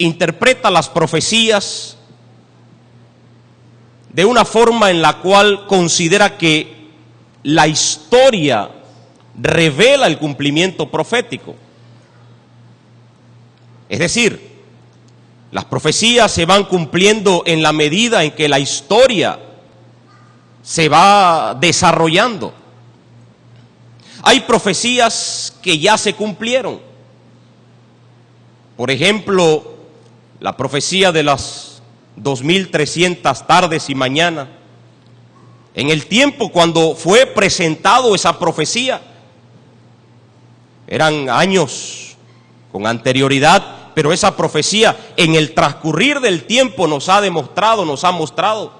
interpreta las profecías de una forma en la cual considera que la historia revela el cumplimiento profético. Es decir, las profecías se van cumpliendo en la medida en que la historia se va desarrollando. Hay profecías que ya se cumplieron. Por ejemplo, la profecía de las 2300 tardes y mañanas. En el tiempo cuando fue presentado esa profecía, eran años con anterioridad, pero esa profecía en el transcurrir del tiempo nos ha mostrado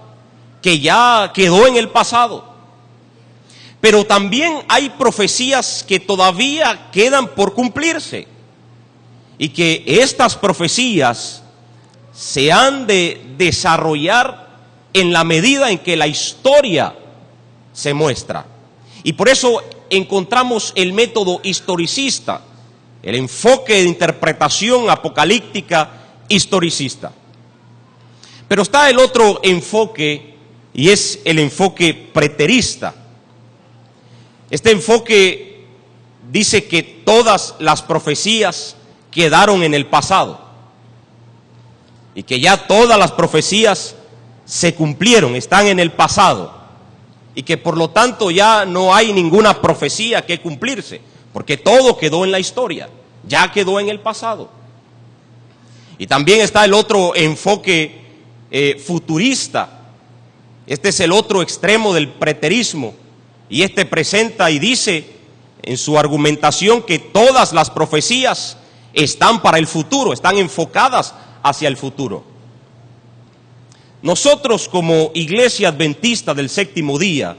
que ya quedó en el pasado. Pero también hay profecías que todavía quedan por cumplirse, y que estas profecías se han de desarrollar en la medida en que la historia se muestra. Y por eso encontramos el método historicista, el enfoque de interpretación apocalíptica historicista. Pero está el otro enfoque, y es el enfoque preterista. Este enfoque dice que todas las profecías quedaron en el pasado, y que ya todas las profecías se cumplieron, están en el pasado, y que por lo tanto ya no hay ninguna profecía que cumplirse, porque todo quedó en la historia, ya quedó en el pasado. Y también está el otro enfoque futurista. Este es el otro extremo del preterismo, y este presenta y dice en su argumentación que todas las profecías están para el futuro, están enfocadas hacia el futuro. Nosotros, como Iglesia Adventista del Séptimo Día,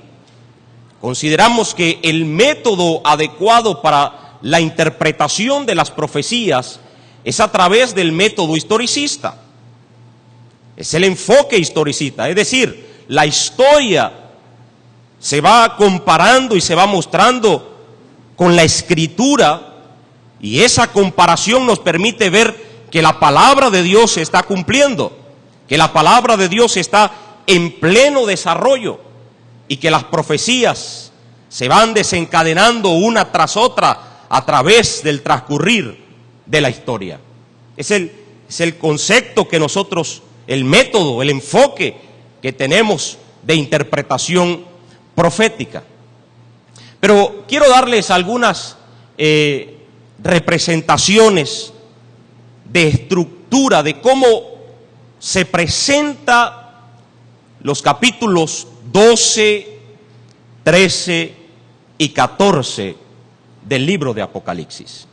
consideramos que el método adecuado para la interpretación de las profecías es a través del método historicista. Es el enfoque historicista, es decir, la historia se va comparando y se va mostrando con la Escritura, y esa comparación nos permite ver que la palabra de Dios se está cumpliendo, que la palabra de Dios está en pleno desarrollo, y que las profecías se van desencadenando una tras otra a través del transcurrir de la historia. Es el concepto que nosotros, el método, el enfoque que tenemos de interpretación profética. Pero quiero darles algunas representaciones de estructura, de cómo se presenta los capítulos 12, 13 y 14 del libro de Apocalipsis.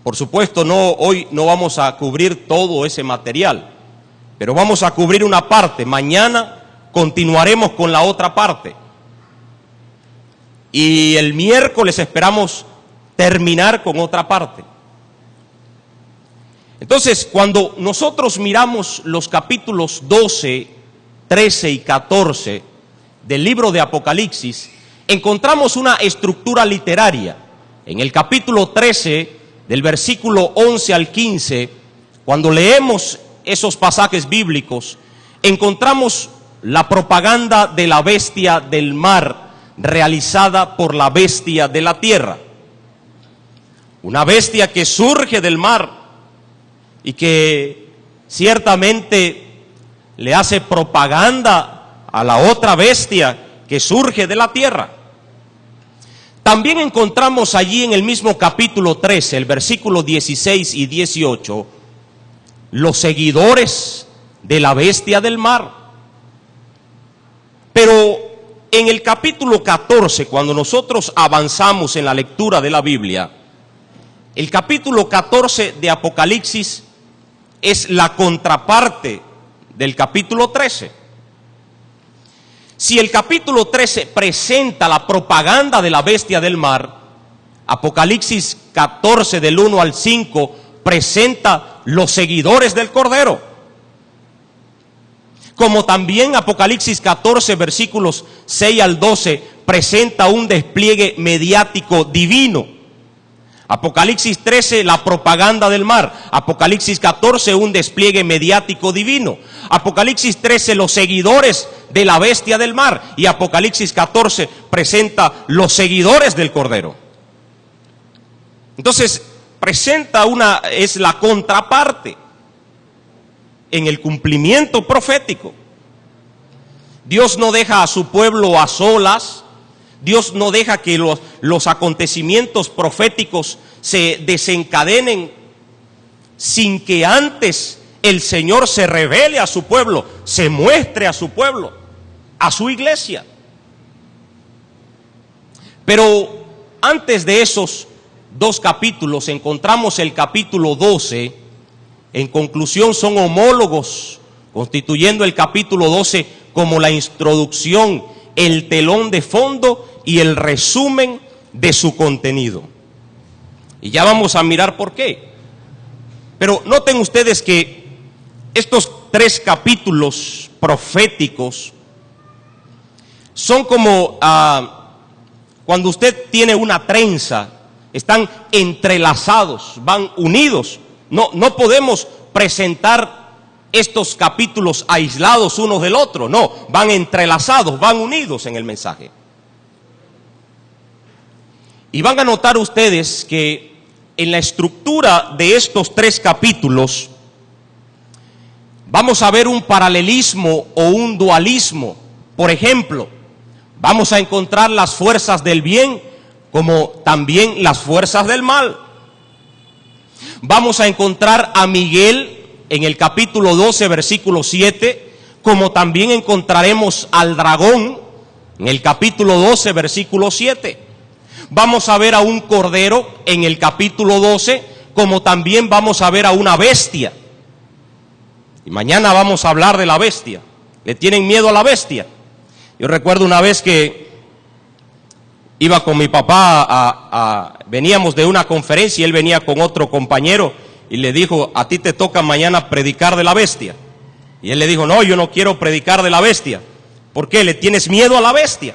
Por supuesto, hoy no vamos a cubrir todo ese material, pero vamos a cubrir una parte. Mañana continuaremos con la otra parte, y el miércoles esperamos terminar con otra parte. Entonces, cuando nosotros miramos los capítulos 12, 13 y 14 del libro de Apocalipsis, encontramos una estructura literaria. En el capítulo 13, del versículo 11 al 15, cuando leemos esos pasajes bíblicos, encontramos la propaganda de la bestia del mar realizada por la bestia de la tierra. Una bestia que surge del mar y que ciertamente le hace propaganda a la otra bestia que surge de la tierra. También encontramos allí en el mismo capítulo 13, el versículo 16 y 18, los seguidores de la bestia del mar. Pero en el capítulo 14, cuando nosotros avanzamos en la lectura de la Biblia, el capítulo 14 de Apocalipsis es la contraparte del capítulo 13. Si el capítulo 13 presenta la propaganda de la bestia del mar, Apocalipsis 14 del 1 al 5 presenta los seguidores del Cordero. Como también Apocalipsis 14 versículos 6 al 12 presenta un despliegue mediático divino. Apocalipsis 13, la propaganda del mar. Apocalipsis 14, un despliegue mediático divino. Apocalipsis 13, los seguidores de la bestia del mar. Y Apocalipsis 14 presenta los seguidores del Cordero. Entonces, es la contraparte en el cumplimiento profético. Dios no deja a su pueblo a solas. Dios no deja que los acontecimientos proféticos se desencadenen sin que antes el Señor se revele a su pueblo, se muestre a su pueblo, a su iglesia. Pero antes de esos 2 capítulos encontramos el capítulo 12. En conclusión, son homólogos, constituyendo el capítulo 12 como la introducción, el telón de fondo y el resumen de su contenido. Y ya vamos a mirar por qué. Pero noten ustedes que estos 3 capítulos proféticos son como cuando usted tiene una trenza, están entrelazados, van unidos. No podemos presentar estos capítulos aislados unos del otro, no, van entrelazados, van unidos en el mensaje. Y van a notar ustedes que en la estructura de estos 3 capítulos vamos a ver un paralelismo o un dualismo. Por ejemplo, vamos a encontrar las fuerzas del bien como también las fuerzas del mal. Vamos a encontrar a Miguel en el capítulo 12, versículo 7, como también encontraremos al dragón en el capítulo 12, versículo 7. Vamos a ver a un cordero en el capítulo 12, como también vamos a ver a una bestia. Y mañana vamos a hablar de la bestia. ¿Le tienen miedo a la bestia? Yo recuerdo una vez que iba con mi papá, veníamos de una conferencia y él venía con otro compañero y le dijo: a ti te toca mañana predicar de la bestia. Y él le dijo: no, yo no quiero predicar de la bestia. ¿Por qué? ¿Le tienes miedo a la bestia?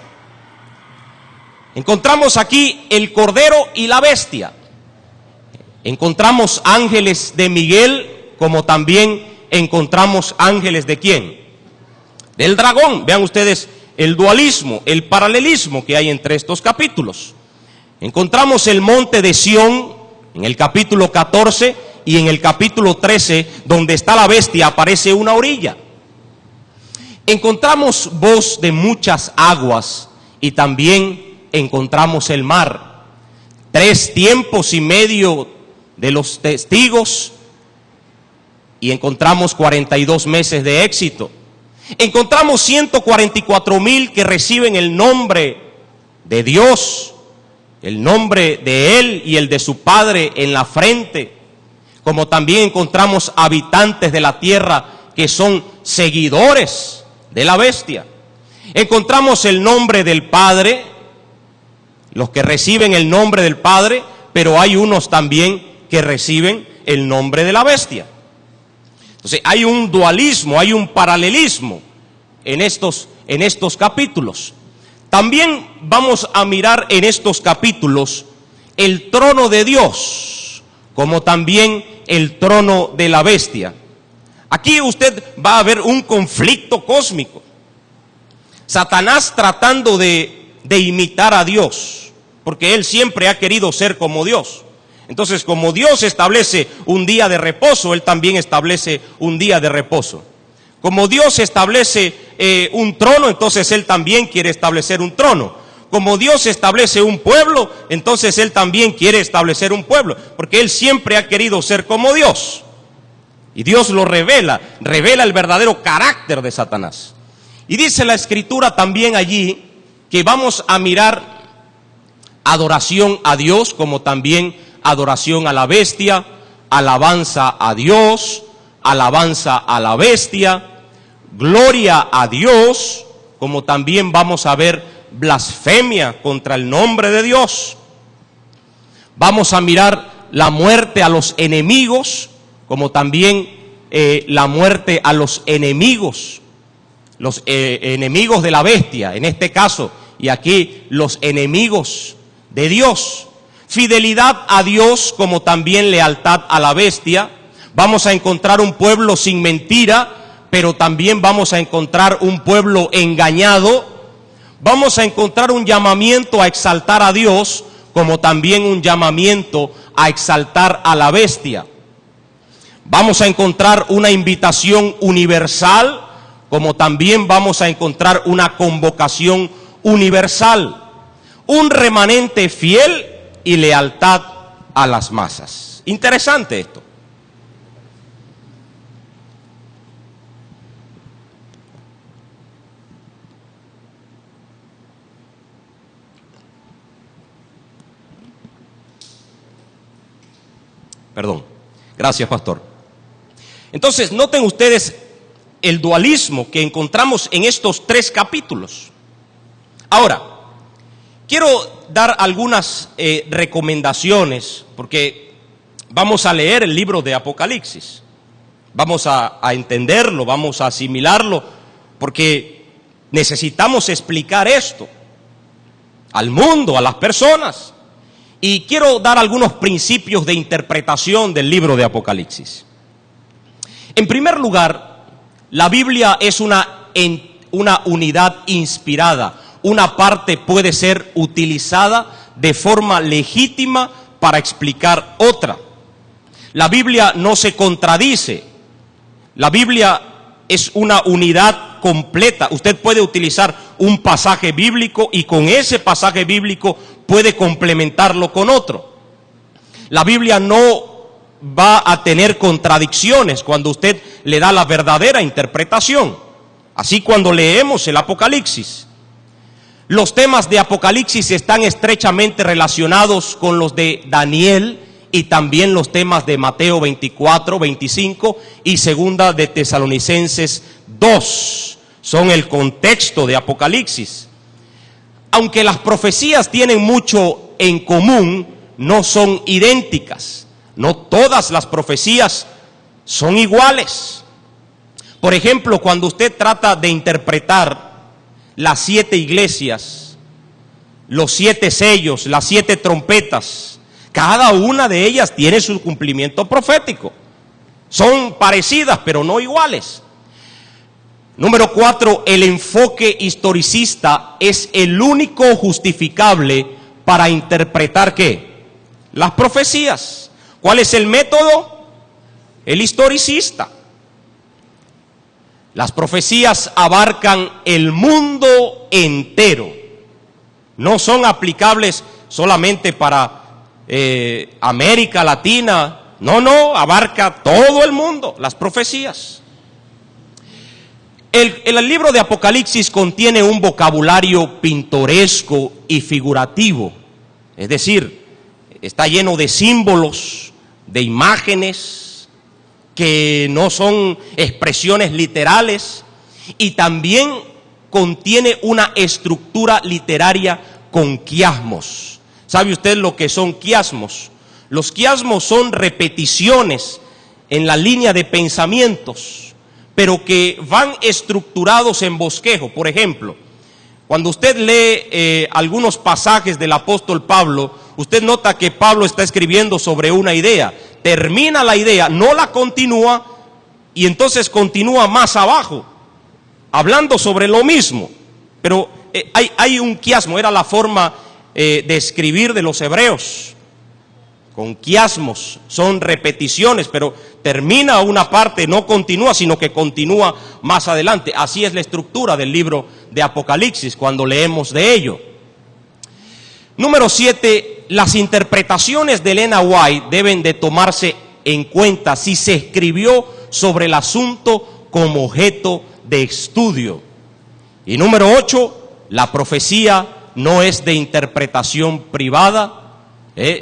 Encontramos aquí el cordero y la bestia. Encontramos ángeles de Miguel, como también encontramos ángeles de ¿quién? Del dragón. Vean ustedes el dualismo, el paralelismo que hay entre estos capítulos. Encontramos el monte de Sión en el capítulo 14 y en el capítulo 13, donde está la bestia, aparece una orilla. Encontramos voz de muchas aguas y también encontramos el mar. 3 tiempos y medio de los testigos y encontramos 42 meses de éxito. Encontramos 144,000 que reciben el nombre de Dios, el nombre de Él y el de su Padre en la frente, como también encontramos habitantes de la tierra que son seguidores de la bestia. Encontramos el nombre del Padre, los que reciben el nombre del Padre, pero hay unos también que reciben el nombre de la bestia. Entonces hay un dualismo, hay un paralelismo en estos capítulos. También vamos a mirar en estos capítulos el trono de Dios, como también el trono de la bestia. Aquí usted va a ver un conflicto cósmico. Satanás tratando de imitar a Dios, porque él siempre ha querido ser como Dios. Entonces, como Dios establece un día de reposo, Él también establece un día de reposo. Como Dios establece un trono, entonces Él también quiere establecer un trono. Como Dios establece un pueblo, entonces Él también quiere establecer un pueblo, porque Él siempre ha querido ser como Dios. Y Dios lo revela el verdadero carácter de Satanás. Y dice la Escritura también allí que vamos a mirar adoración a Dios, como también adoración a la bestia, alabanza a Dios, alabanza a la bestia, gloria a Dios, como también vamos a ver blasfemia contra el nombre de Dios. Vamos a mirar la muerte a los enemigos, como también la muerte a los enemigos de la bestia, en este caso, y aquí los enemigos de Dios. fidelidad a Dios como también lealtad a la bestia. Vamos a encontrar un pueblo sin mentira, pero también vamos a encontrar un pueblo engañado. Vamos a encontrar un llamamiento a exaltar a Dios, como también un llamamiento a exaltar a la bestia. Vamos a encontrar una invitación universal, como también vamos a encontrar una convocación universal. Un remanente fiel y lealtad a las masas. Interesante esto. Perdón. Gracias, pastor. Entonces, noten ustedes el dualismo que encontramos en estos 3 capítulos. Ahora, quiero dar algunas recomendaciones, porque vamos a leer el libro de Apocalipsis. Vamos a entenderlo, vamos a asimilarlo, porque necesitamos explicar esto al mundo, a las personas. Y quiero dar algunos principios de interpretación del libro de Apocalipsis. En primer lugar, la Biblia es una unidad inspirada. Una parte puede ser utilizada de forma legítima para explicar otra. La Biblia no se contradice. La Biblia es una unidad completa. Usted puede utilizar un pasaje bíblico y con ese pasaje bíblico puede complementarlo con otro. La Biblia no va a tener contradicciones cuando usted le da la verdadera interpretación. Así cuando leemos el Apocalipsis. Los temas de Apocalipsis están estrechamente relacionados con los de Daniel y también los temas de Mateo 24, 25 y segunda de Tesalonicenses 2. Son el contexto de Apocalipsis. Aunque las profecías tienen mucho en común, no son idénticas. No todas las profecías son iguales. Por ejemplo, cuando usted trata de interpretar las 7 iglesias, los 7 sellos, las 7 trompetas, cada una de ellas tiene su cumplimiento profético. Son parecidas, pero no iguales. Número 4, el enfoque historicista es el único justificable para interpretar ¿qué? Las profecías. ¿Cuál es el método? El historicista. Las profecías abarcan el mundo entero. No son aplicables solamente para América Latina. No, abarca todo el mundo, las profecías. El libro de Apocalipsis contiene un vocabulario pintoresco y figurativo. Es decir, está lleno de símbolos, de imágenes que no son expresiones literales, y también contiene una estructura literaria con quiasmos. ¿Sabe usted lo que son quiasmos? Los quiasmos son repeticiones en la línea de pensamientos, pero que van estructurados en bosquejo. Por ejemplo, cuando usted lee algunos pasajes del apóstol Pablo, usted nota que Pablo está escribiendo sobre una idea. Termina la idea, no la continúa, y entonces continúa más abajo, hablando sobre lo mismo. Pero hay un quiasmo, era la forma de escribir de los hebreos. Con quiasmos, son repeticiones, pero termina una parte, no continúa, sino que continúa más adelante. Así es la estructura del libro de Apocalipsis cuando leemos de ello. Número 7, las interpretaciones de Elena White deben de tomarse en cuenta si se escribió sobre el asunto como objeto de estudio. Y número 8, la profecía no es de interpretación privada,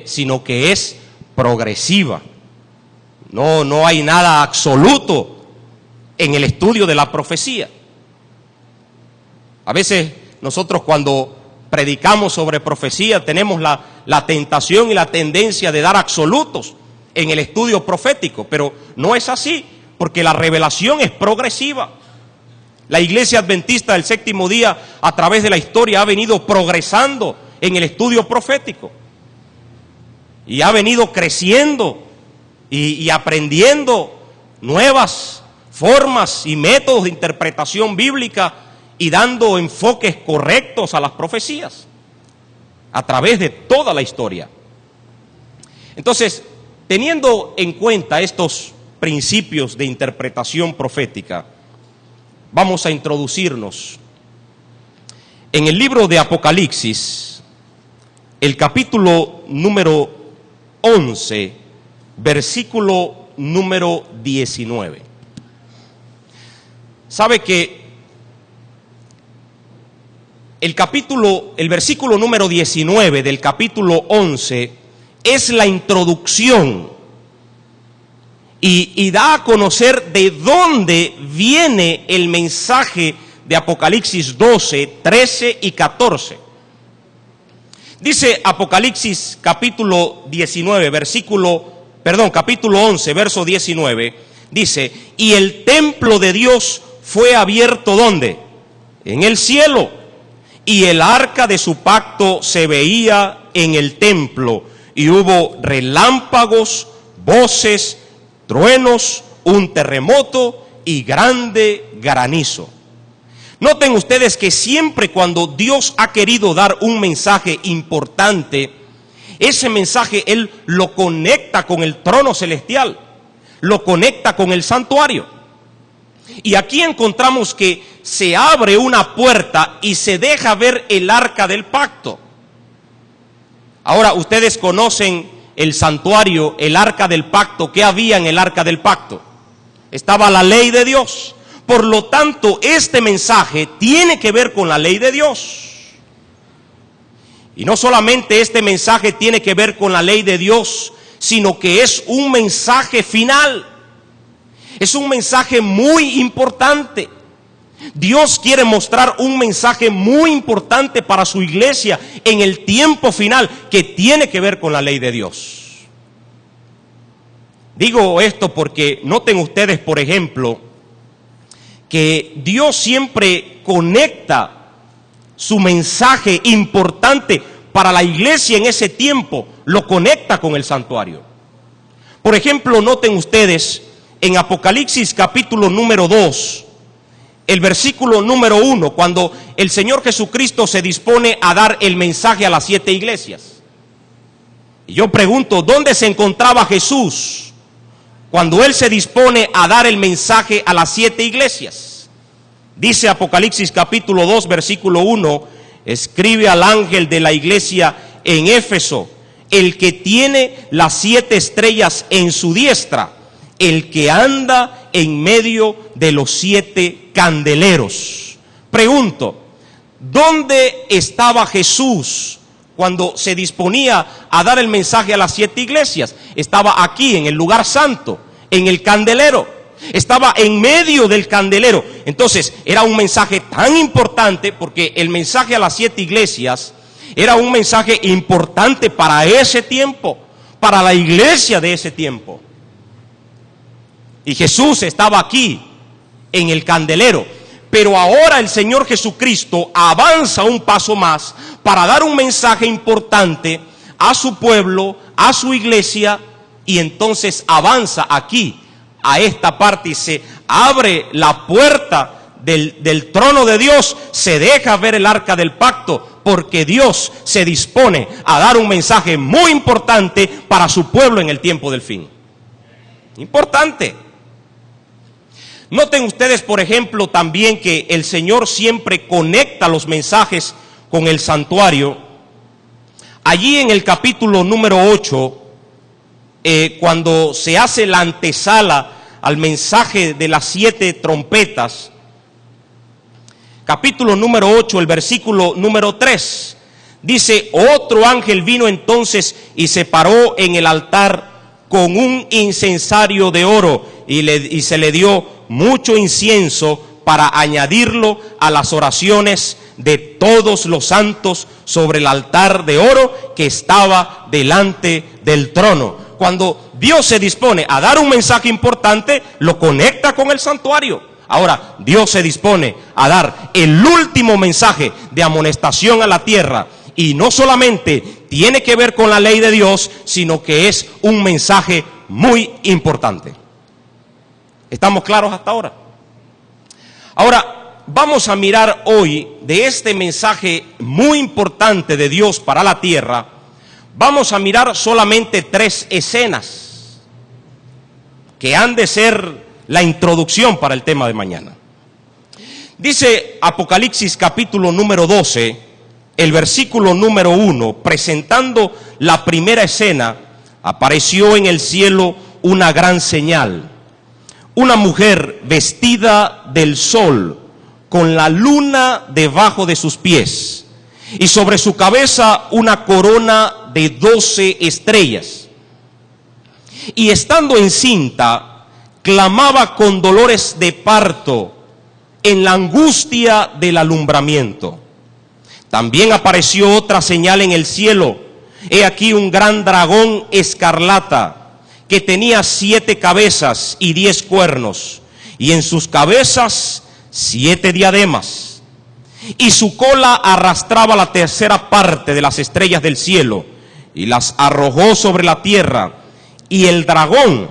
sino que es progresiva. No hay nada absoluto en el estudio de la profecía. A veces nosotros cuando predicamos sobre profecía tenemos la tentación y la tendencia de dar absolutos en el estudio profético, pero no es así, porque la revelación es progresiva. La Iglesia Adventista del Séptimo Día a través de la historia ha venido progresando en el estudio profético. y ha venido creciendo y aprendiendo nuevas formas y métodos de interpretación bíblica y dando enfoques correctos a las profecías a través de toda la historia. Entonces, teniendo en cuenta estos principios de interpretación profética, vamos a introducirnos en el libro de Apocalipsis, el capítulo número 11, versículo número 19. Sabe que el versículo número 19 del capítulo 11 es la introducción y da a conocer de dónde viene el mensaje de Apocalipsis 12, 13 y 14. Dice Apocalipsis capítulo 11, verso 19, dice: y el templo de Dios fue abierto, ¿dónde? En el cielo, y el arca de su pacto se veía en el templo, y hubo relámpagos, voces, truenos, un terremoto y grande granizo. Noten ustedes que siempre cuando Dios ha querido dar un mensaje importante, ese mensaje Él lo conecta con el trono celestial, lo conecta con el santuario. Y aquí encontramos que se abre una puerta y se deja ver el arca del pacto. Ahora, ustedes conocen el santuario, el arca del pacto. ¿Qué había en el arca del pacto? Estaba la ley de Dios. Por lo tanto, este mensaje tiene que ver con la ley de Dios. Y no solamente este mensaje tiene que ver con la ley de Dios, sino que es un mensaje final. Es un mensaje muy importante. Dios quiere mostrar un mensaje muy importante para su iglesia en el tiempo final, que tiene que ver con la ley de Dios. Digo esto porque noten ustedes, por ejemplo, que Dios siempre conecta su mensaje importante para la iglesia en ese tiempo, lo conecta con el santuario. Por ejemplo, noten ustedes en Apocalipsis capítulo número 2, el versículo número 1, cuando el Señor Jesucristo se dispone a dar el mensaje a las 7 iglesias. Y yo pregunto, ¿dónde se encontraba Jesús cuando Él se dispone a dar el mensaje a las 7 iglesias? Dice Apocalipsis capítulo 2, versículo 1, escribe al ángel de la iglesia en Éfeso, el que tiene las 7 estrellas en su diestra, el que anda en medio de los 7 candeleros. Pregunto, ¿dónde estaba Jesús cuando se disponía a dar el mensaje a las 7 iglesias? Estaba aquí en el lugar santo, en el candelero. Estaba en medio del candelero. Entonces era un mensaje tan importante, porque el mensaje a las 7 iglesias era un mensaje importante para ese tiempo, para la iglesia de ese tiempo. Y Jesús estaba aquí en el candelero. Pero ahora el Señor Jesucristo avanza un paso más para dar un mensaje importante a su pueblo, a su iglesia, y entonces avanza aquí a esta parte y se abre la puerta del trono de Dios, se deja ver el arca del pacto, porque Dios se dispone a dar un mensaje muy importante para su pueblo en el tiempo del fin. Importante. Noten ustedes, por ejemplo, también que el Señor siempre conecta los mensajes con el santuario. Allí en el capítulo número 8, cuando se hace la antesala al mensaje de las 7 trompetas, capítulo número 8, el versículo número 3, dice: otro ángel vino entonces y se paró en el altar con un incensario de oro y se le dio mucho incienso para añadirlo a las oraciones de todos los santos sobre el altar de oro que estaba delante del trono. Cuando Dios se dispone a dar un mensaje importante, lo conecta con el santuario. Ahora, Dios se dispone a dar el último mensaje de amonestación a la tierra Y no solamente tiene que ver con la ley de Dios, sino que es un mensaje muy importante. ¿Estamos claros hasta ahora? Ahora, vamos a mirar hoy de este mensaje muy importante de Dios para la tierra. Vamos a mirar solamente 3 escenas que han de ser la introducción para el tema de mañana. Dice Apocalipsis capítulo número 12, el versículo número 1, presentando la primera escena: apareció en el cielo una gran señal, una mujer vestida del sol, con la luna debajo de sus pies, y sobre su cabeza una corona de 12 estrellas. Y estando encinta, clamaba con dolores de parto, en la angustia del alumbramiento. También apareció otra señal en el cielo. He aquí un gran dragón escarlata, que tenía 7 cabezas y 10 cuernos, y en sus cabezas 7 diademas. Y su cola arrastraba la tercera parte de las estrellas del cielo, y las arrojó sobre la tierra. Y el dragón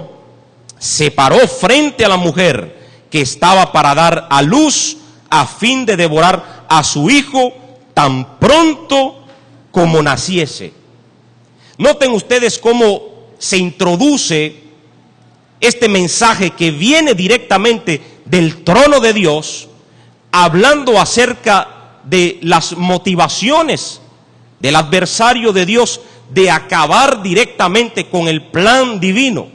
se paró frente a la mujer que estaba para dar a luz, a fin de devorar a su hijo tan pronto como naciese. Noten ustedes cómo se introduce este mensaje que viene directamente del trono de Dios, hablando acerca de las motivaciones del adversario de Dios de acabar directamente con el plan divino.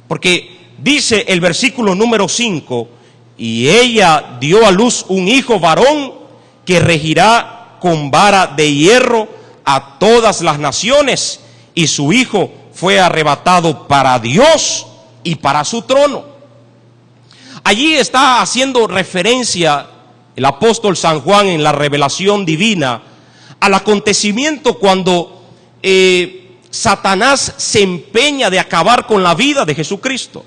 Porque dice el versículo número 5, y ella dio a luz un hijo varón, que regirá con vara de hierro a todas las naciones, y su hijo fue arrebatado para Dios y para su trono. Allí está haciendo referencia el apóstol San Juan en la revelación divina al acontecimiento cuando Satanás se empeña de acabar con la vida de Jesucristo.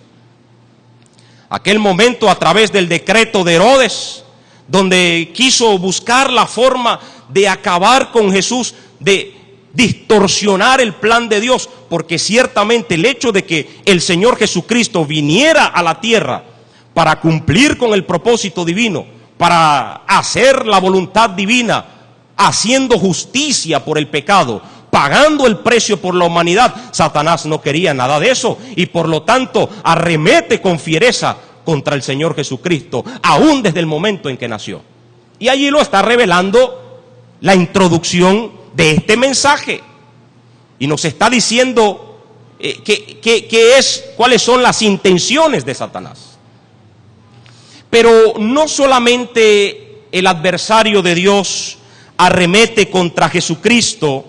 Aquel momento, a través del decreto de Herodes, donde quiso buscar la forma de acabar con Jesús, de distorsionar el plan de Dios, porque ciertamente el hecho de que el Señor Jesucristo viniera a la tierra para cumplir con el propósito divino, para hacer la voluntad divina, haciendo justicia por el pecado, pagando el precio por la humanidad, Satanás no quería nada de eso, y por lo tanto arremete con fiereza contra el Señor Jesucristo, aún desde el momento en que nació. Y allí lo está revelando la introducción de este mensaje, y nos está diciendo cuáles son las intenciones de Satanás. Pero no solamente el adversario de Dios arremete contra Jesucristo,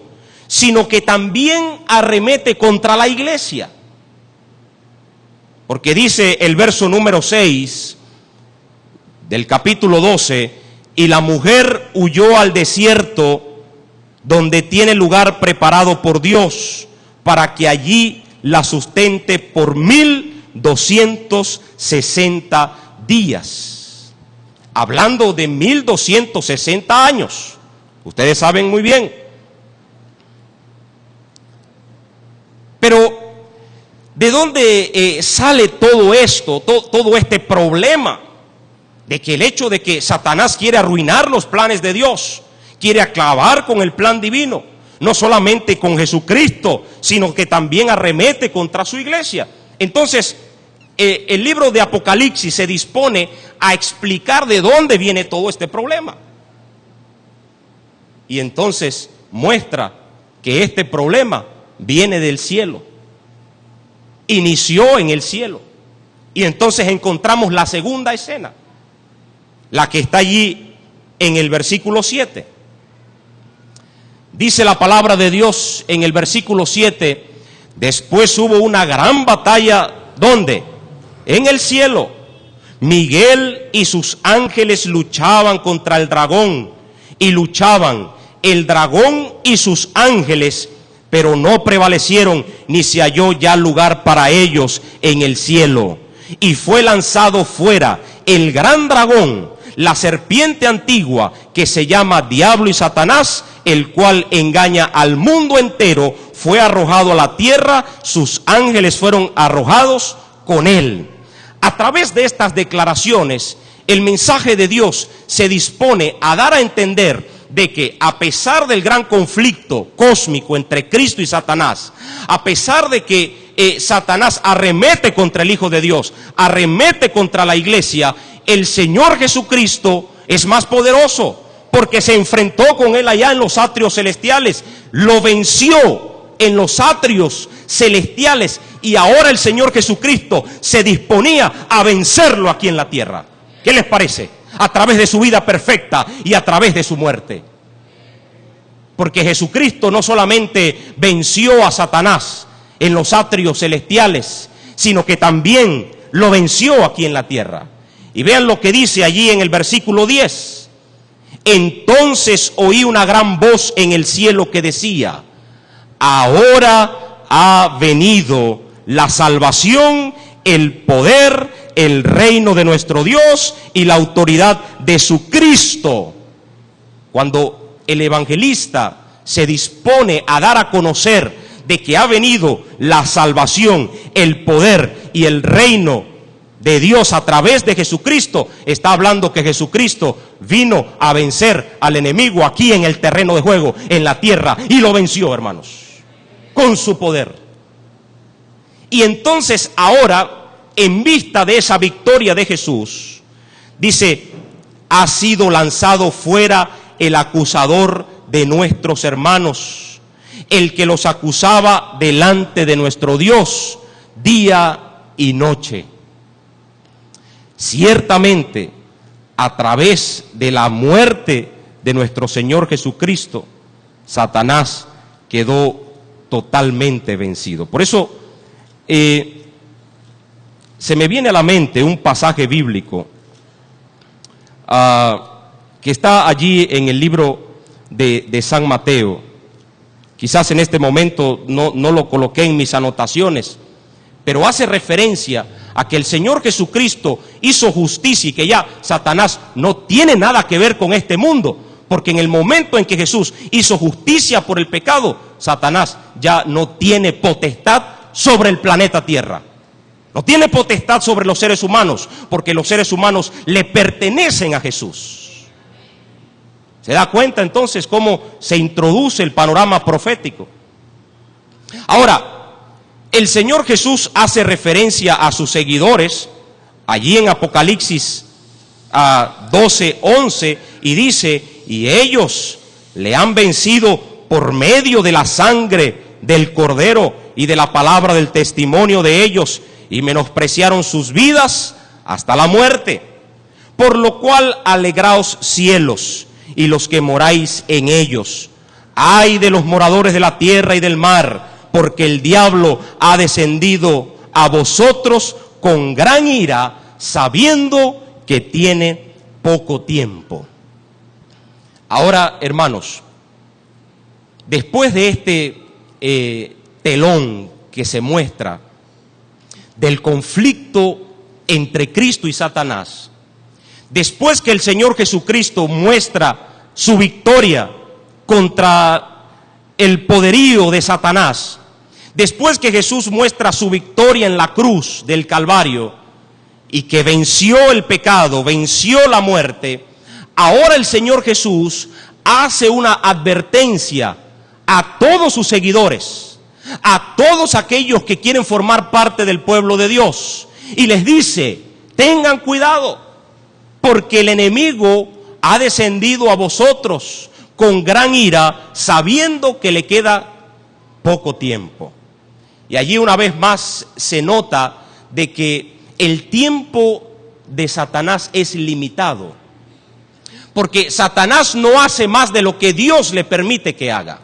sino que también arremete contra la iglesia. Porque dice el verso número 6 del capítulo 12, y la mujer huyó al desierto, donde tiene lugar preparado por Dios, para que la sustente por 1260 días. Hablando de 1260 años. Ustedes saben muy bien. Pero, ¿de dónde sale todo esto, todo este problema? De que el hecho de que Satanás quiere arruinar los planes de Dios, quiere acabar con el plan divino, no solamente con Jesucristo, sino que también arremete contra su iglesia. Entonces, el libro de Apocalipsis se dispone a explicar de dónde viene todo este problema. Y entonces muestra que este problema viene del cielo, inició en el cielo. Y entonces encontramos la segunda escena, la que está allí en el versículo 7. Dice la palabra de Dios en el versículo 7: después hubo una gran batalla, ¿dónde? En el cielo. Miguel y sus ángeles luchaban contra el dragón, y luchaban el dragón y sus ángeles, pero no prevalecieron, ni se halló ya lugar para ellos en el cielo. Y fue lanzado fuera el gran dragón, la serpiente antigua, que se llama Diablo y Satanás, el cual engaña al mundo entero, fue arrojado a la tierra, sus ángeles fueron arrojados con él. A través de estas declaraciones, el mensaje de Dios se dispone a dar a entender de que a pesar del gran conflicto cósmico entre Cristo y Satanás, a pesar de que Satanás arremete contra el Hijo de Dios, arremete contra la iglesia, el Señor Jesucristo es más poderoso, porque se enfrentó con él allá en los atrios celestiales, lo venció en los atrios celestiales, y ahora el Señor Jesucristo se disponía a vencerlo aquí en la tierra. ¿Qué les parece? A través de su vida perfecta y a través de su muerte. Porque Jesucristo no solamente venció a Satanás en los atrios celestiales, sino que también lo venció aquí en la tierra. Y vean lo que dice allí en el versículo 10. Entonces oí una gran voz en el cielo que decía: ahora ha venido la salvación, el poder, el reino de nuestro Dios y la autoridad de su Cristo. Cuando el evangelista se dispone a dar a conocer de que ha venido la salvación, el poder y el reino de Dios a través de Jesucristo, está hablando que Jesucristo vino a vencer al enemigo aquí en el terreno de juego, en la tierra, y lo venció, hermanos, con su poder. Y entonces ahora, en vista de esa victoria de Jesús, dice: ha sido lanzado fuera el acusador de nuestros hermanos, el que los acusaba delante de nuestro Dios día y noche. Ciertamente, a través de la muerte de nuestro Señor Jesucristo, Satanás quedó totalmente vencido. Por eso se me viene a la mente un pasaje bíblico que está allí en el libro de San Mateo. Quizás en este momento no lo coloqué en mis anotaciones, pero hace referencia a que el Señor Jesucristo hizo justicia y que ya Satanás no tiene nada que ver con este mundo, porque en el momento en que Jesús hizo justicia por el pecado, Satanás ya no tiene potestad sobre el planeta Tierra. No tiene potestad sobre los seres humanos, porque los seres humanos le pertenecen a Jesús. ¿Se da cuenta entonces cómo se introduce el panorama profético? Ahora, el Señor Jesús hace referencia a sus seguidores allí en Apocalipsis 12:11, y dice: y ellos le han vencido por medio de la sangre del Cordero y de la palabra del testimonio de ellos, y menospreciaron sus vidas hasta la muerte. Por lo cual alegraos cielos y los que moráis en ellos. Ay de los moradores de la tierra y del mar, porque el diablo ha descendido a vosotros con gran ira, sabiendo que tiene poco tiempo. Ahora, hermanos, después de este telón que se muestra del conflicto entre Cristo y Satanás, después que el Señor Jesucristo muestra su victoria contra el poderío de Satanás, después que Jesús muestra su victoria en la cruz del Calvario y que venció el pecado, venció la muerte, ahora el Señor Jesús hace una advertencia a todos sus seguidores, a todos aquellos que quieren formar parte del pueblo de Dios, y les dice: tengan cuidado, porque el enemigo ha descendido a vosotros con gran ira, sabiendo que le queda poco tiempo. Y allí una vez más se nota de que el tiempo de Satanás es limitado, porque Satanás no hace más de lo que Dios le permite que haga.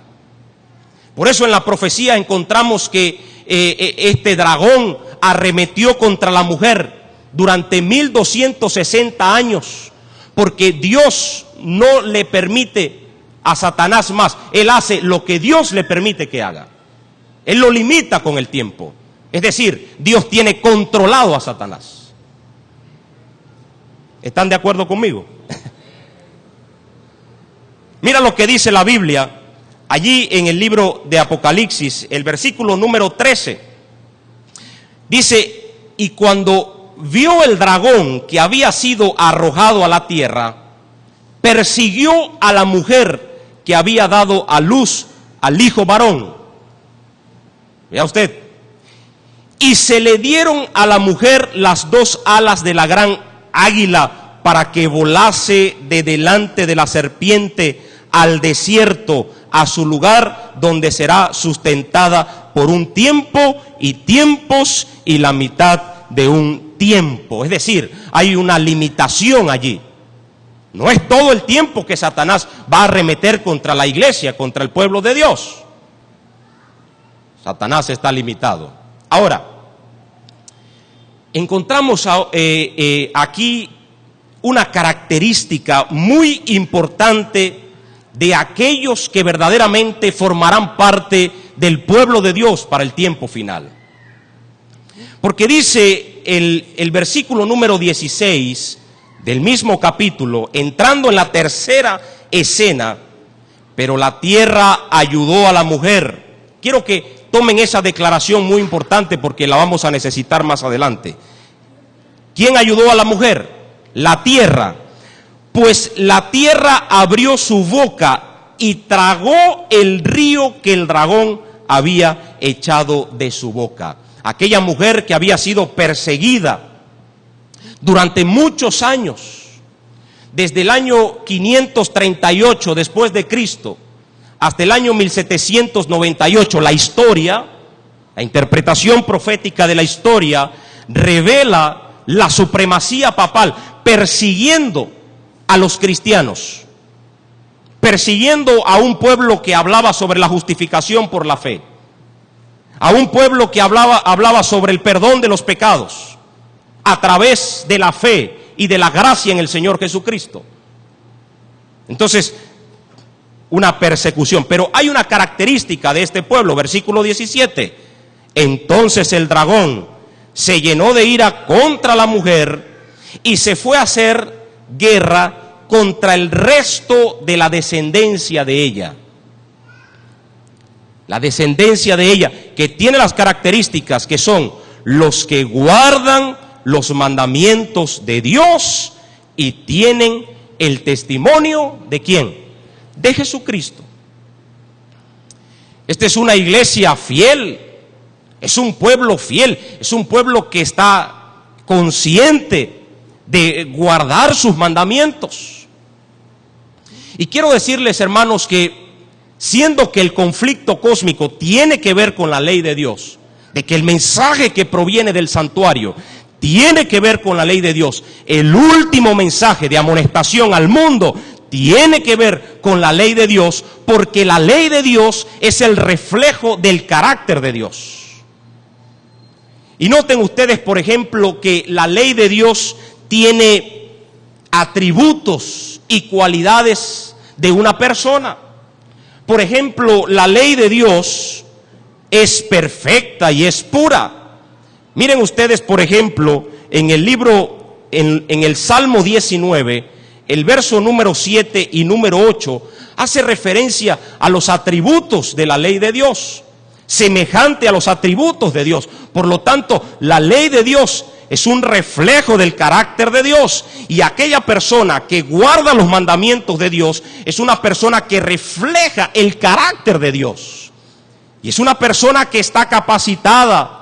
Por eso en la profecía encontramos que este dragón arremetió contra la mujer durante 1260 años, porque Dios no le permite a Satanás más. Él hace lo que Dios le permite que haga. Él lo limita con el tiempo. Es decir, Dios tiene controlado a Satanás. ¿Están de acuerdo conmigo? Mira lo que dice la Biblia allí en el libro de Apocalipsis, el versículo número 13. Dice: y cuando vio el dragón que había sido arrojado a la tierra, persiguió a la mujer que había dado a luz al hijo varón. Vea usted. Y se le dieron a la mujer las dos alas de la gran águila para que volase de delante de la serpiente al desierto, a su lugar donde será sustentada por un tiempo y tiempos y la mitad de un tiempo. Es decir, hay una limitación allí. No es todo el tiempo que Satanás va a arremeter contra la iglesia, contra el pueblo de Dios. Satanás está limitado. Ahora, encontramos aquí una característica muy importante de aquellos que verdaderamente formarán parte del pueblo de Dios para el tiempo final. Porque dice el versículo número 16 del mismo capítulo, entrando en la tercera escena: pero la tierra ayudó a la mujer. Quiero que tomen esa declaración muy importante porque la vamos a necesitar más adelante. ¿Quién ayudó a la mujer? La tierra. Pues la tierra abrió su boca y tragó el río que el dragón había echado de su boca. Aquella mujer que había sido perseguida durante muchos años, desde el año 538 después de Cristo hasta el año 1798, la historia, la interpretación profética de la historia revela la supremacía papal persiguiendo a los cristianos, persiguiendo a un pueblo que hablaba sobre la justificación por la fe, a un pueblo que hablaba sobre el perdón de los pecados a través de la fe y de la gracia en el Señor Jesucristo. Entonces, una persecución. Pero hay una característica de este pueblo, versículo 17. Entonces el dragón se llenó de ira contra la mujer y se fue a hacer guerra contra el resto de la descendencia de ella. La descendencia de ella, que tiene las características que son los que guardan los mandamientos de Dios y tienen el testimonio ¿de quién? De Jesucristo. Esta es una iglesia fiel, es un pueblo fiel, es un pueblo que está consciente de guardar sus mandamientos. Y quiero decirles, hermanos, que siendo que el conflicto cósmico tiene que ver con la ley de Dios, de que el mensaje que proviene del santuario tiene que ver con la ley de Dios, el último mensaje de amonestación al mundo tiene que ver con la ley de Dios, porque la ley de Dios es el reflejo del carácter de Dios. Y noten ustedes, por ejemplo, que la ley de Dios tiene atributos y cualidades de una persona. Por ejemplo, la ley de Dios es perfecta y es pura. Miren ustedes, por ejemplo, en el libro, en el Salmo 19, el verso número 7 y número 8 hace referencia a los atributos de la ley de Dios, semejante a los atributos de Dios. Por lo tanto, la ley de Dios es un reflejo del carácter de Dios, y aquella persona que guarda los mandamientos de Dios es una persona que refleja el carácter de Dios, y es una persona que está capacitada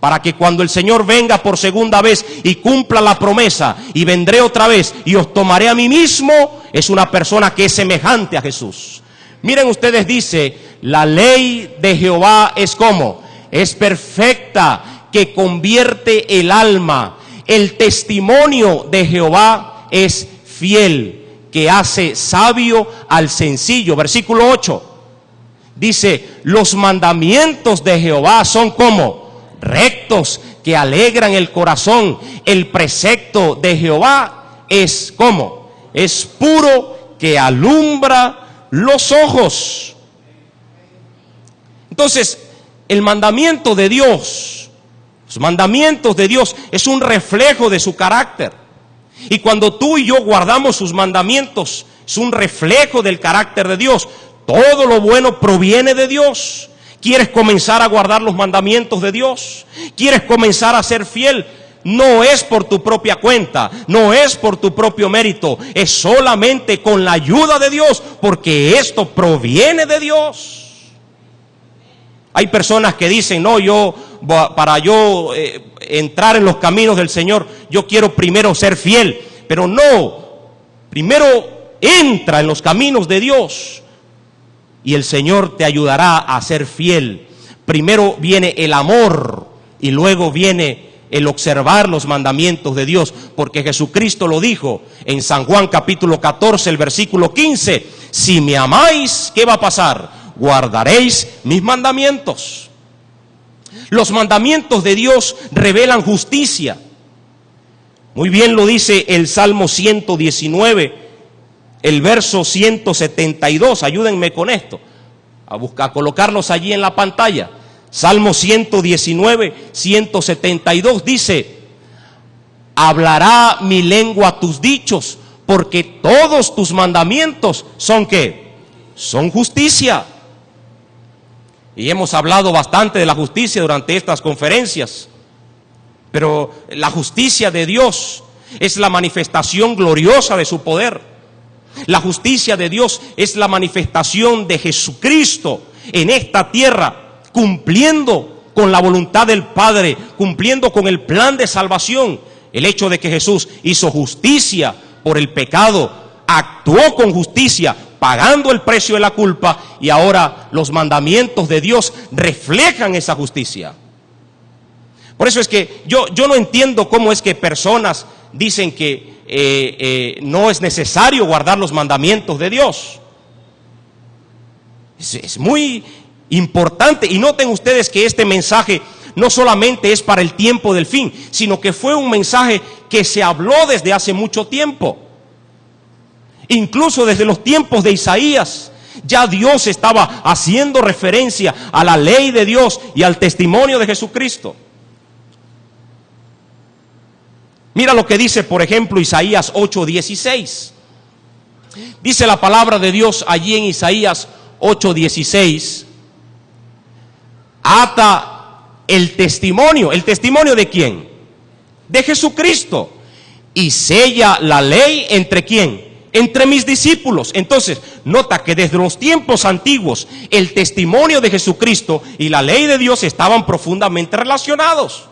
para que cuando el Señor venga por segunda vez y cumpla la promesa, y vendré otra vez y os tomaré a mí mismo, es una persona que es semejante a Jesús. Miren ustedes, dice, la ley de Jehová es como, es perfecta, que convierte el alma. El testimonio de Jehová es fiel, que hace sabio al sencillo. Versículo 8 dice, los mandamientos de Jehová son como rectos, que alegran el corazón. El precepto de Jehová es como, es puro, que alumbra los ojos. Entonces, el mandamiento de Dios, los mandamientos de Dios es un reflejo de su carácter. Y cuando tú y yo guardamos sus mandamientos, es un reflejo del carácter de Dios. Todo lo bueno proviene de Dios. ¿Quieres comenzar a guardar los mandamientos de Dios? ¿Quieres comenzar a ser fiel? No es por tu propia cuenta, no es por tu propio mérito, es solamente con la ayuda de Dios, porque esto proviene de Dios. Hay personas que dicen, no, para entrar en los caminos del Señor, yo quiero primero ser fiel. Pero no, primero entra en los caminos de Dios y el Señor te ayudará a ser fiel. Primero viene el amor y luego viene el observar los mandamientos de Dios, porque Jesucristo lo dijo en San Juan capítulo 14, el versículo 15, si me amáis, ¿qué va a pasar? Guardaréis mis mandamientos. Los mandamientos de Dios revelan justicia. Muy bien lo dice el Salmo 119, el verso 172. Ayúdenme con esto, a colocarlos allí en la pantalla. Salmo 119, 172 dice, hablará mi lengua tus dichos, porque todos tus mandamientos son ¿qué? Son justicia. Y hemos hablado bastante de la justicia durante estas conferencias, pero la justicia de Dios es la manifestación gloriosa de su poder. La justicia de Dios es la manifestación de Jesucristo en esta tierra, cumpliendo con la voluntad del Padre, cumpliendo con el plan de salvación. El hecho de que Jesús hizo justicia por el pecado, actuó con justicia, pagando el precio de la culpa, y ahora los mandamientos de Dios reflejan esa justicia. Por eso es que yo no entiendo cómo es que personas dicen que no es necesario guardar los mandamientos de Dios. Es muy importante, y noten ustedes que este mensaje no solamente es para el tiempo del fin, sino que fue un mensaje que se habló desde hace mucho tiempo. Incluso desde los tiempos de Isaías, ya Dios estaba haciendo referencia a la ley de Dios y al testimonio de Jesucristo. Mira lo que dice, por ejemplo, Isaías 8:16. Dice la palabra de Dios allí en Isaías 8:16. Ata el testimonio ¿de quién? De Jesucristo. Y sella la ley ¿entre quién? Entre mis discípulos. Entonces, nota que desde los tiempos antiguos el testimonio de Jesucristo y la ley de Dios estaban profundamente relacionados.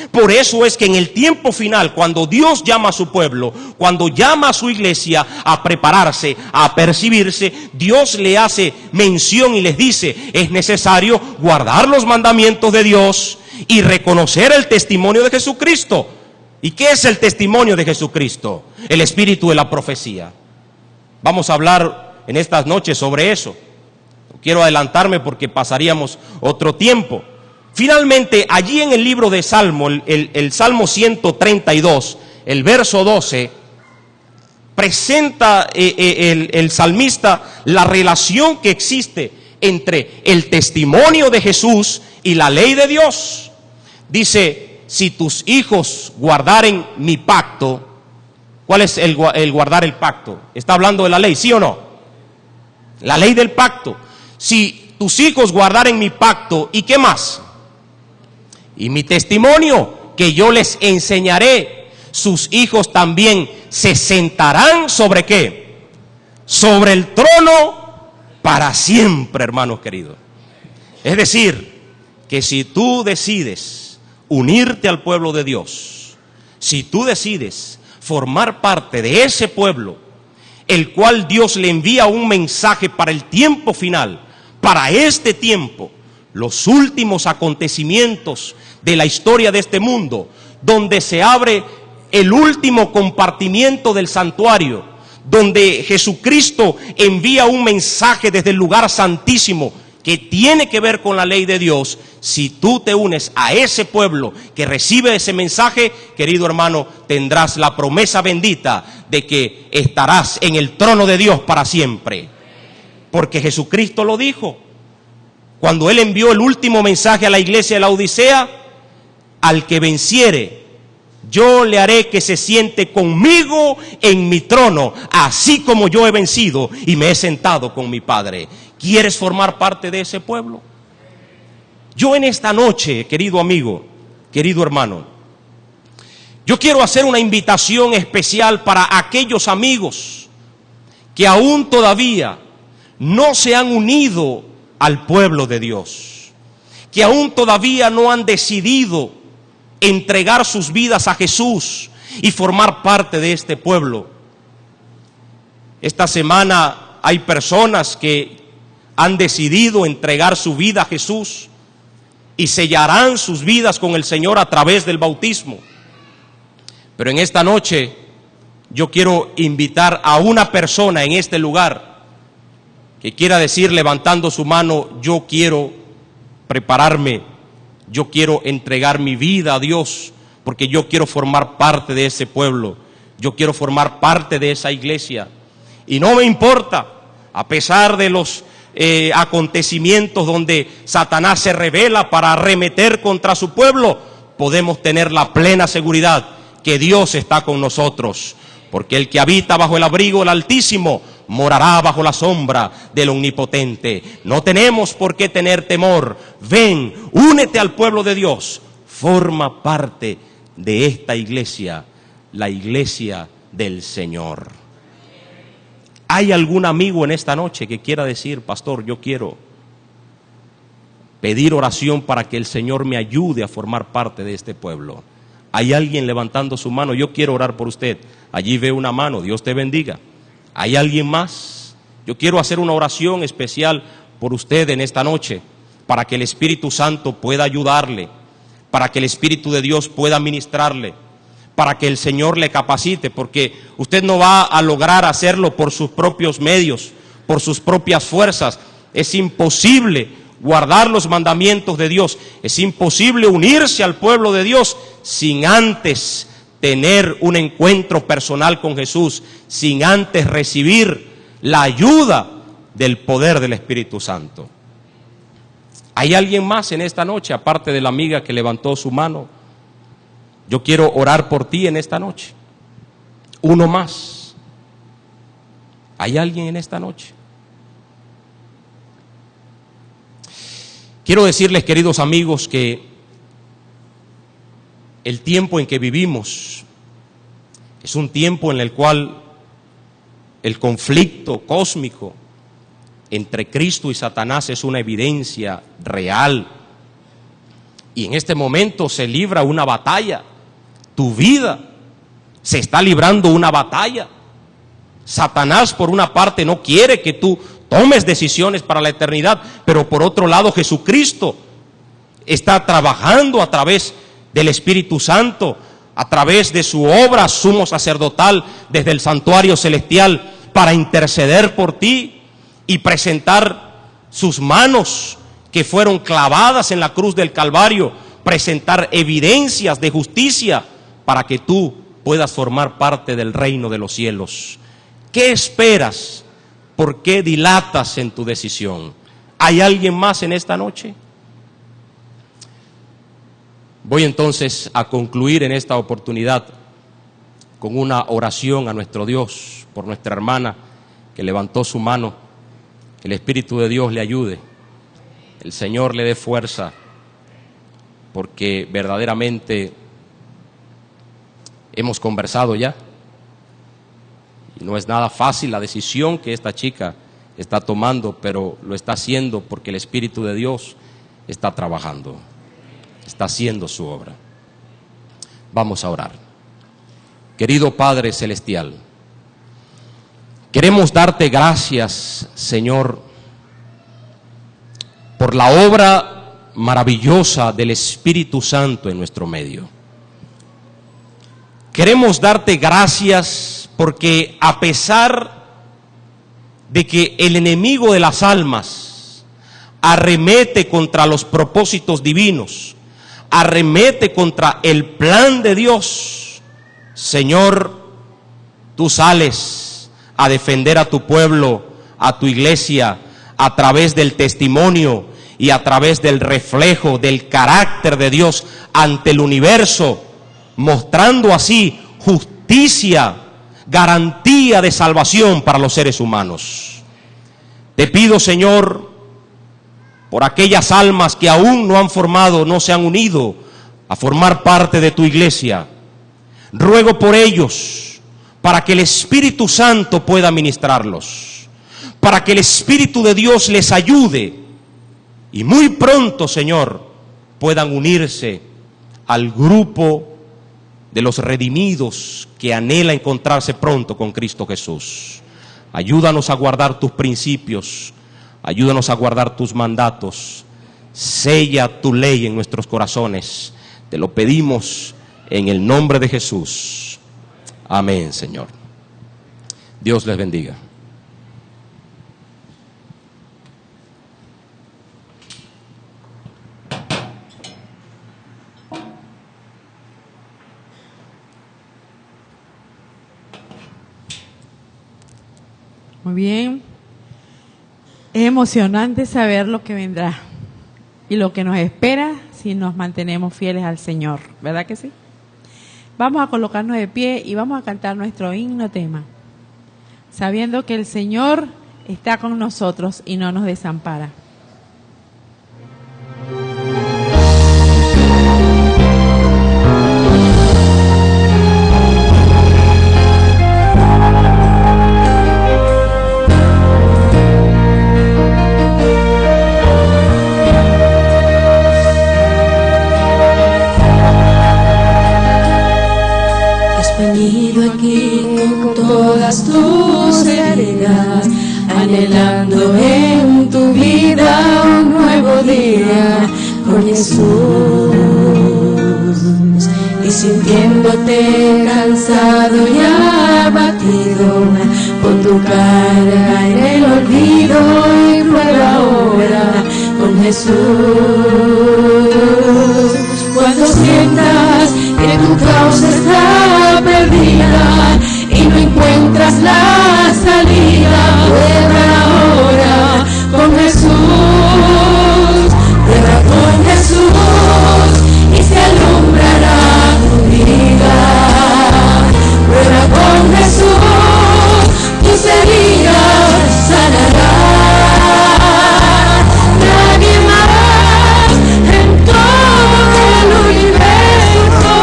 Por eso es que en el tiempo final, cuando Dios llama a su pueblo, cuando llama a su iglesia a prepararse, a percibirse, Dios le hace mención y les dice, es necesario guardar los mandamientos de Dios y reconocer el testimonio de Jesucristo. ¿Y qué es el testimonio de Jesucristo? El espíritu de la profecía. Vamos a hablar en estas noches sobre eso. No quiero adelantarme porque pasaríamos otro tiempo. Finalmente, allí en el libro de Salmo, el Salmo 132, el verso 12, presenta el salmista la relación que existe entre el testimonio de Jesús y la ley de Dios. Dice, si tus hijos guardaren mi pacto. ¿Cuál es el guardar el pacto? ¿Está hablando de la ley, sí o no? La ley del pacto. Si tus hijos guardaren mi pacto, ¿y qué más? Y mi testimonio que yo les enseñaré, sus hijos también se sentarán ¿sobre qué? Sobre el trono para siempre, hermanos queridos. Es decir, que si tú decides unirte al pueblo de Dios, si tú decides formar parte de ese pueblo, el cual Dios le envía un mensaje para el tiempo final, para este tiempo, los últimos acontecimientos de la historia de este mundo, donde se abre el último compartimiento del santuario, donde Jesucristo envía un mensaje desde el lugar santísimo que tiene que ver con la ley de Dios. Si tú te unes a ese pueblo que recibe ese mensaje, querido hermano, tendrás la promesa bendita de que estarás en el trono de Dios para siempre, porque Jesucristo lo dijo cuando Él envió el último mensaje a la iglesia de la Odisea: al que venciere yo le haré que se siente conmigo en mi trono, así como yo he vencido y me he sentado con mi Padre. ¿Quieres formar parte de ese pueblo? Yo en esta noche, querido amigo, querido hermano, yo quiero hacer una invitación especial para aquellos amigos que aún todavía no se han unido al pueblo de Dios, que aún todavía no han decidido entregar sus vidas a Jesús y formar parte de este pueblo. Esta semana hay personas que han decidido entregar su vida a Jesús y sellarán sus vidas con el Señor a través del bautismo. Pero en esta noche yo quiero invitar a una persona en este lugar que quiera decir levantando su mano: yo quiero prepararme, yo quiero entregar mi vida a Dios, porque yo quiero formar parte de ese pueblo, yo quiero formar parte de esa iglesia. Y no me importa, a pesar de los acontecimientos donde Satanás se revela para arremeter contra su pueblo, podemos tener la plena seguridad que Dios está con nosotros, porque el que habita bajo el abrigo del Altísimo morará bajo la sombra del Omnipotente. No tenemos por qué tener temor. Ven, únete al pueblo de Dios, forma parte de esta iglesia, la iglesia del Señor. ¿Hay algún amigo en esta noche que quiera decir: pastor, yo quiero pedir oración para que el Señor me ayude a formar parte de este pueblo? ¿Hay alguien levantando su mano? Yo quiero orar por usted. Allí veo una mano, Dios te bendiga. ¿Hay alguien más? Yo quiero hacer una oración especial por usted en esta noche, para que el Espíritu Santo pueda ayudarle, para que el Espíritu de Dios pueda ministrarle, para que el Señor le capacite, porque usted no va a lograr hacerlo por sus propios medios, por sus propias fuerzas. Es imposible guardar los mandamientos de Dios, es imposible unirse al pueblo de Dios sin antes tener un encuentro personal con Jesús, sin antes recibir la ayuda del poder del Espíritu Santo. ¿Hay alguien más en esta noche, aparte de la amiga que levantó su mano? Yo quiero orar por ti en esta noche. Uno más. ¿Hay alguien en esta noche? Quiero decirles, queridos amigos, que el tiempo en que vivimos es un tiempo en el cual el conflicto cósmico entre Cristo y Satanás es una evidencia real. Y en este momento se libra una batalla. Tu vida se está librando una batalla. Satanás, por una parte, no quiere que tú tomes decisiones para la eternidad, pero por otro lado Jesucristo está trabajando a través del Espíritu Santo, a través de su obra sumo sacerdotal desde el santuario celestial, para interceder por ti y presentar sus manos que fueron clavadas en la cruz del Calvario, presentar evidencias de justicia para que tú puedas formar parte del reino de los cielos. ¿Qué esperas? ¿Por qué dilatas en tu decisión? ¿Hay alguien más en esta noche? Voy entonces a concluir en esta oportunidad con una oración a nuestro Dios por nuestra hermana que levantó su mano. Que el Espíritu de Dios le ayude, el Señor le dé fuerza, porque verdaderamente hemos conversado ya y no es nada fácil la decisión que esta chica está tomando, pero lo está haciendo porque el Espíritu de Dios está trabajando, está haciendo su obra. Vamos a orar. Querido Padre Celestial, queremos darte gracias, Señor, por la obra maravillosa del Espíritu Santo en nuestro medio. Queremos darte gracias porque a pesar de que el enemigo de las almas arremete contra los propósitos divinos, arremete contra el plan de Dios, Señor, tú sales a defender a tu pueblo, a tu iglesia, a través del testimonio y a través del reflejo del carácter de Dios ante el universo, mostrando así justicia, garantía de salvación para los seres humanos. Te pido, Señor, por aquellas almas que aún no han formado, no se han unido a formar parte de tu iglesia. Ruego por ellos, para que el Espíritu Santo pueda ministrarlos, para que el Espíritu de Dios les ayude y muy pronto, Señor, puedan unirse al grupo de los redimidos que anhela encontrarse pronto con Cristo Jesús. Ayúdanos a guardar tus principios, ayúdanos a guardar tus mandatos, sella tu ley en nuestros corazones. Te lo pedimos en el nombre de Jesús. Amén, Señor. Dios les bendiga. Muy bien. Es emocionante saber lo que vendrá y lo que nos espera si nos mantenemos fieles al Señor, ¿verdad que sí? Vamos a colocarnos de pie y vamos a cantar nuestro himno tema, sabiendo que el Señor está con nosotros y no nos desampara. Aquí con todas tus heridas, anhelando en tu vida un nuevo día con Jesús, y sintiéndote cansado y abatido por tu carga en el olvido, y prueba ahora con Jesús. Cuando sientas que tu causa está perdida y no encuentras la salida, prueba ahora con Jesús, prueba con Jesús y se alumbrará tu vida. Prueba con Jesús, tus heridas sanará. Nadie más en todo el universo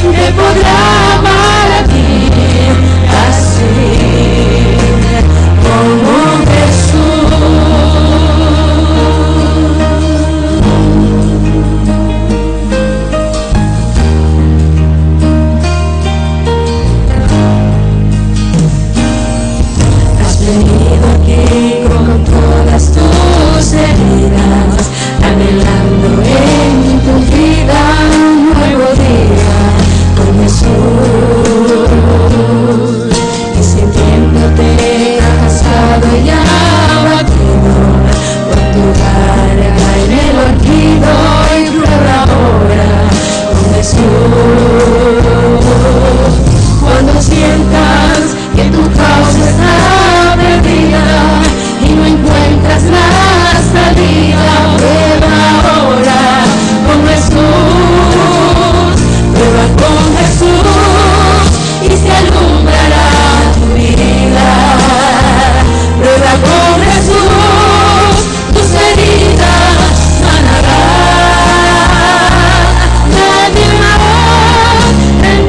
te podrá amar a ti así como Jesús. Has venido aquí con todas tus heridas, anhelando en tu vida un nuevo día con Jesús, y sintiéndote cansado y abatido por tu carga en el olvido, y prueba ahora con Jesús. Cuando sientas que tu causa está perdida y no encuentras la salida, prueba ahora con Jesús. Prueba con Jesús y se alumbrará tu vida. Prueba con Jesús, tus heridas sanará. Nadie más en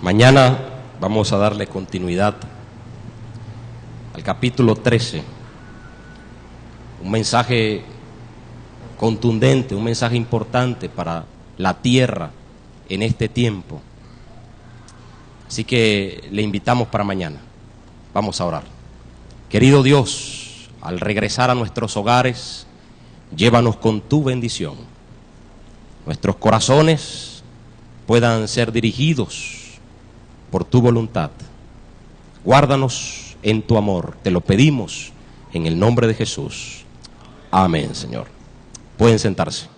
Mañana vamos a darle continuidad al capítulo 13, un mensaje contundente, un mensaje importante para la tierra en este tiempo. Así que le invitamos para mañana. Vamos a orar. Querido Dios, al regresar a nuestros hogares, llévanos con tu bendición. Nuestros corazones puedan ser dirigidos por tu voluntad. Guárdanos en tu amor, te lo pedimos en el nombre de Jesús. Amén, Señor. Pueden sentarse.